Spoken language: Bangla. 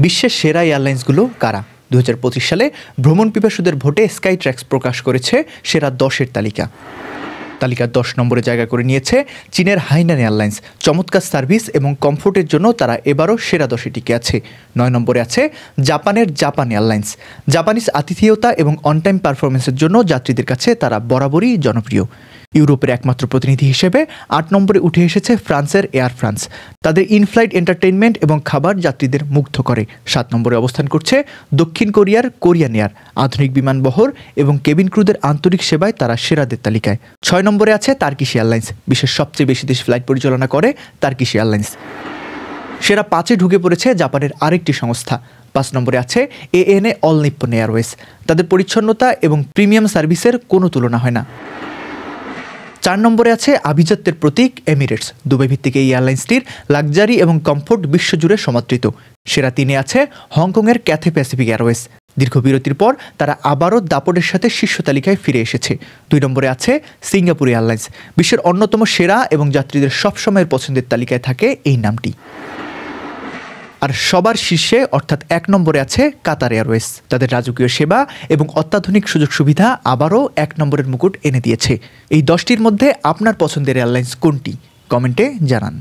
বিশ্বের সেরা এয়ারলাইন্সগুলো কারা? 2025 সালে ভ্রমণ পিপাসুদের ভোটে স্কাই ট্র্যাক্স প্রকাশ করেছে সেরা 10-এর তালিকা। তালিকার 10 নম্বরে জায়গা করে নিয়েছে চীনের হাইনান এয়ারলাইন্স। চমৎকার সার্ভিস এবং কমফোর্টের জন্য তারা এবারও সেরা 10-এ টিকে আছে। 9 নম্বরে আছে জাপানের জাপান এয়ারলাইন্স। জাপানিজ আতিথেয়তা এবং অন টাইম পারফরমেন্সের জন্য যাত্রীদের কাছে তারা বরাবরই জনপ্রিয়। ইউরোপের একমাত্র প্রতিনিধি হিসেবে 8 নম্বরে উঠে এসেছে ফ্রান্সের এয়ার ফ্রান্স। তাদের ইনফ্লাইট এন্টারটেইনমেন্ট এবং খাবার যাত্রীদের মুগ্ধ করে। 7 নম্বরে অবস্থান করছে দক্ষিণ কোরিয়ার কোরিয়ান এয়ার। আধুনিক বিমান বহর এবং কেবিন ক্রুদের আন্তরিক সেবায় তারা সেরাদের তালিকায়। 6 নম্বরে আছে টার্কিশ এয়ারলাইন্স। বিশ্বের সবচেয়ে বেশি দেশ ফ্লাইট পরিচালনা করে টার্কিশ এয়ারলাইন্স। সেরা 5-এ ঢুকে পড়েছে জাপানের আরেকটি সংস্থা। 5 নম্বরে আছে ANA অল নিপ্পন এয়ারওয়েজ। তাদের পরিচ্ছন্নতা এবং প্রিমিয়াম সার্ভিসের কোনো তুলনা হয় না। 4 নম্বরে আছে আভিজাত্যের প্রতীক এমিরেটস। দুবাই ভিত্তিক এই এয়ারলাইন্সটির লাক্সারি এবং কমফোর্ট বিশ্বজুড়ে সমাদৃত। সেরা 3-এ আছে হংকংয়ের ক্যাথে প্যাসিফিক এয়ারওয়েজ। দীর্ঘ বিরতির পর তারা আবারও দাপটের সাথে শীর্ষ তালিকায় ফিরে এসেছে। 2 নম্বরে আছে সিঙ্গাপুর এয়ারলাইন্স। বিশ্বের অন্যতম সেরা এবং যাত্রীদের সবসময়ের পছন্দের তালিকায় থাকে এই নামটি। আর সবার শীর্ষে অর্থাৎ 1 নম্বরে আছে কাতার এয়ারওয়েজ। তাদের রাজকীয় সেবা এবং অত্যাধুনিক সুযোগ সুবিধা আবারও 1 নম্বরের মুকুট এনে দিয়েছে। এই 10টির মধ্যে আপনার পছন্দের এয়ারলাইন্স কোনটি? কমেন্টে জানান।